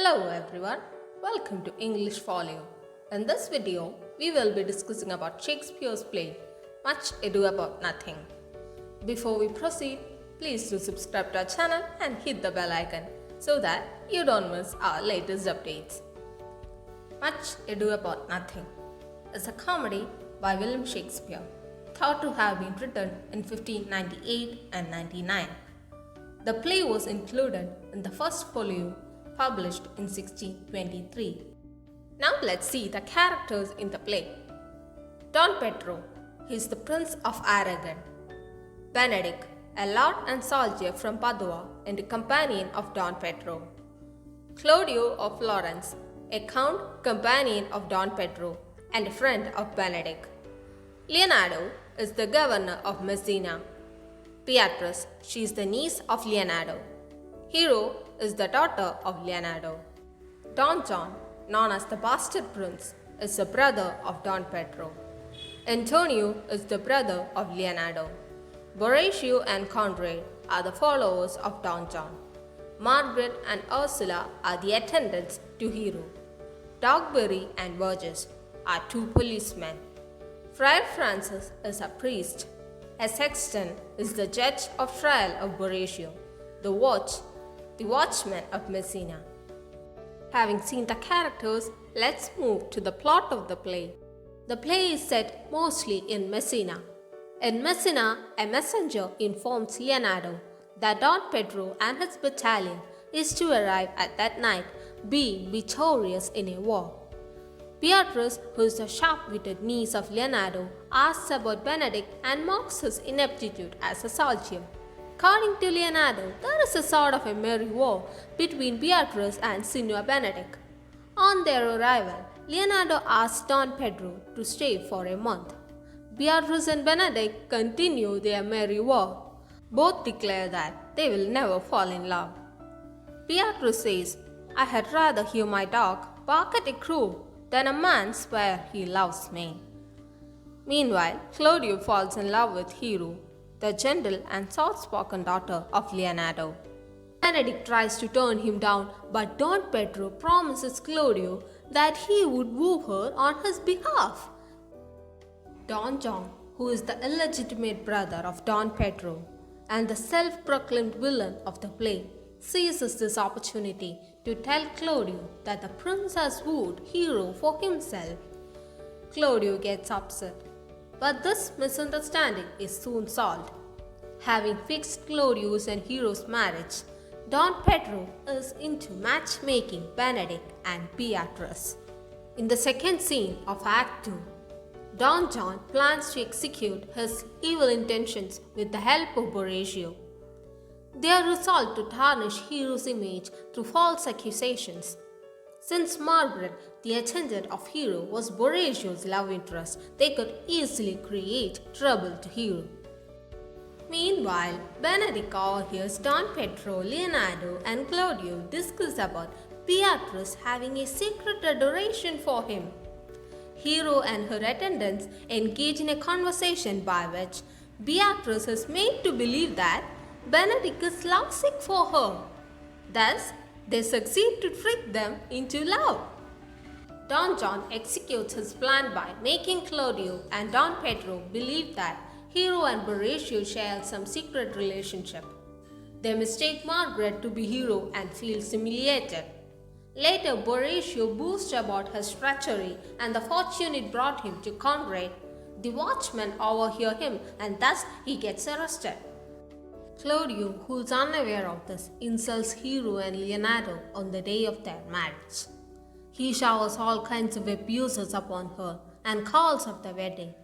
Hello everyone, welcome to English Folio. In this video, we will be discussing about Shakespeare's play, Much Ado About Nothing. Before we proceed, please do subscribe to our channel and hit the bell icon so that you don't miss our latest updates. Much Ado About Nothing is a comedy by William Shakespeare, thought to have been written in 1598 and 99. The play was included in the first folio published in 1623. Now let's see the characters in the play. Don Pedro, he is the Prince of Aragon. Benedict, a lord and soldier from Padua and a companion of Don Pedro. Claudio of Florence, a count, companion of Don Pedro and a friend of Benedict. Leonardo is the governor of Messina. Beatrice, she is the niece of Leonardo. Hero is the daughter of Leonardo. Don John, known as the bastard prince, is the brother of Don Pedro. Antonio is the brother of Leonardo. Horatio and Conrad are the followers of Don John. Margaret and Ursula are the attendants to Hero. Dogberry and Burgess are two policemen. Friar Francis is a priest. A sexton is the judge of trial of Horatio, the watchman of Messina. Having seen the characters, let's move to the plot of the play. The play is set mostly in Messina. In Messina, a messenger informs Leonardo that Don Pedro and his battalion is to arrive at that night, being victorious in a war. Beatrice, who is the sharp-witted niece of Leonardo, asks about Benedict and mocks his ineptitude as a soldier. According to Leonardo, there is a sort of a merry war between Beatrice and Signor Benedict. On their arrival, Leonardo asks Don Pedro to stay for a month. Beatrice and Benedict continue their merry war. Both declare that they will never fall in love. Beatrice says, "I had rather hear my dog bark at a crow than a man swear he loves me." Meanwhile, Claudio falls in love with Hero, the gentle and soft-spoken daughter of Leonardo. Benedict tries to turn him down, but Don Pedro promises Claudio that he would woo her on his behalf. Don John, who is the illegitimate brother of Don Pedro and the self-proclaimed villain of the play, seizes this opportunity to tell Claudio that the prince has wooed Hero for himself. Claudio gets upset, but this misunderstanding is soon solved. Having fixed Claudio's and Hero's marriage, Don Pedro is into matchmaking Benedict and Beatrice. In the second scene of Act 2, Don John plans to execute his evil intentions with the help of Horatio. They are resolved to tarnish Hero's image through false accusations. Since Margaret, the attendant of Hero, was Horatio's love interest, they could easily create trouble to Hero. Meanwhile, Benedict overhears Don Pedro, Leonardo, and Claudio discuss about Beatrice having a secret adoration for him. Hero and her attendants engage in a conversation by which Beatrice is made to believe that Benedict is lovesick for her. Thus, they succeed to trick them into love. Don John executes his plan by making Claudio and Don Pedro believe that Hero and Horatio share some secret relationship. They mistake Margaret to be Hero and feel humiliated. Later, Horatio boasts about his treachery and the fortune it brought him to Conrad. The watchmen overhear him and thus he gets arrested. Claudio, who is unaware of this, insults Hero and Leonardo on the day of their marriage. He showers all kinds of abuses upon her and calls off the wedding.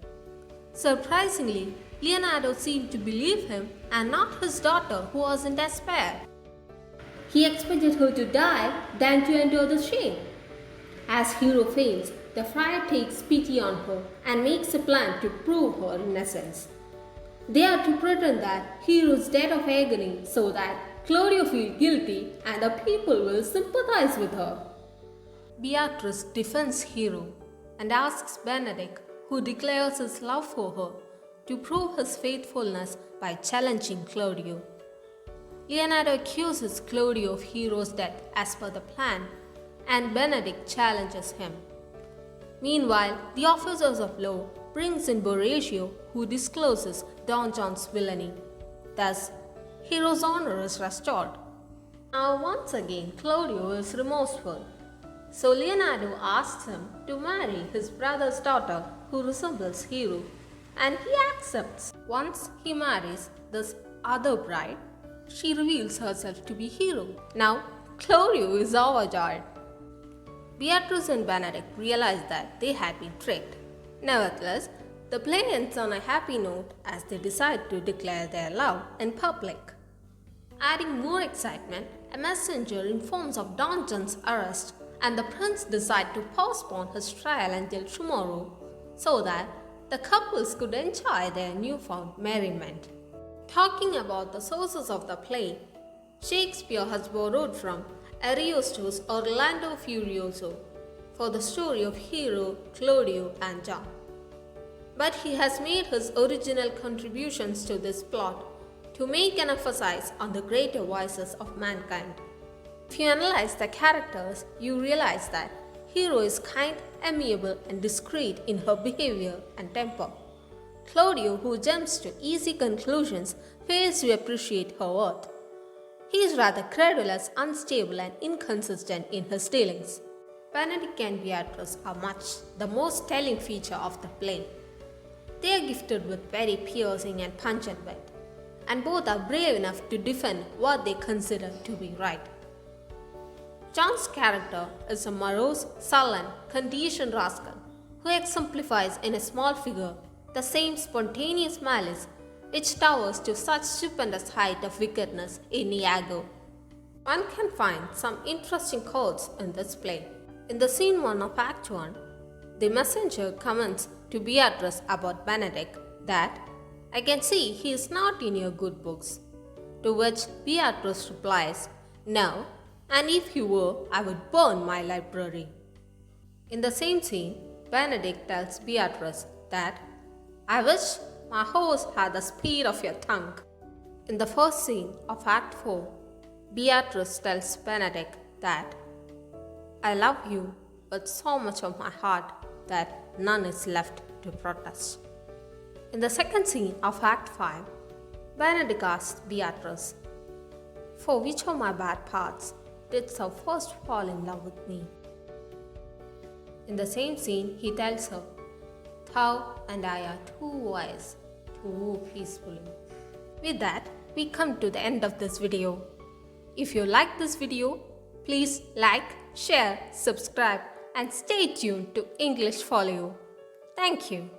Surprisingly, Leonardo seemed to believe him and not his daughter, who was in despair. He expected her to die than to endure the shame. As Hero fails, the friar takes pity on her and makes a plan to prove her innocence. They are to pretend that Hero is dead of agony so that Claudio feels guilty and the people will sympathize with her. Beatrice defends Hero and asks Benedict, who declares his love for her, to prove his faithfulness by challenging Claudio. Leonardo accuses Claudio of Hero's death as per the plan, and Benedict challenges him. Meanwhile, the officers of law brings in Borachio, who discloses Don John's villainy. Thus, Hero's honor is restored. Now once again, Claudio is remorseful. So Leonardo asks him to marry his brother's daughter who resembles Hero, and he accepts. Once he marries this other bride, she reveals herself to be Hero. Now Claudio is overjoyed. Beatrice and Benedict realize that they had been tricked. Nevertheless, the play ends on a happy note as they decide to declare their love in public. Adding more excitement, a messenger informs of Don John's arrest, and the prince decides to postpone his trial until tomorrow so that the couples could enjoy their newfound merriment. Talking about the sources of the play, Shakespeare has borrowed from Ariosto's Orlando Furioso for the story of Hero, Claudio, and John. But he has made his original contributions to this plot to make an emphasis on the greater vices of mankind. If you analyze the characters, you realize that Hero is kind, amiable, and discreet in her behavior and temper. Claudio, who jumps to easy conclusions, fails to appreciate her worth. He is rather credulous, unstable, and inconsistent in his dealings. Benedict and Beatrice are much the most telling feature of the play. They are gifted with very piercing and pungent wit, and both are brave enough to defend what they consider to be right. John's character is a morose, sullen, conditioned rascal who exemplifies in a small figure the same spontaneous malice which towers to such stupendous height of wickedness in Iago. One can find some interesting quotes in this play. In the scene 1 of Act 1, the messenger comments to Beatrice about Benedict that, "I can see he is not in your good books." To which Beatrice replies, "No, and if he were, I would burn my library." In the same scene, Benedict tells Beatrice that, "I wish my horse had the speed of your tongue." In the first scene of Act 4, Beatrice tells Benedict that, "I love you with so much of my heart that none is left to protest." In the second scene of Act 5, Benedict asks Beatrice, "For which of my bad parts didst thou first fall in love with me?" In the same scene, he tells her, "Thou and I are too wise to woo peacefully." With that, we come to the end of this video. If you like this video, please like, share, subscribe, and stay tuned to English Folio. Thank you.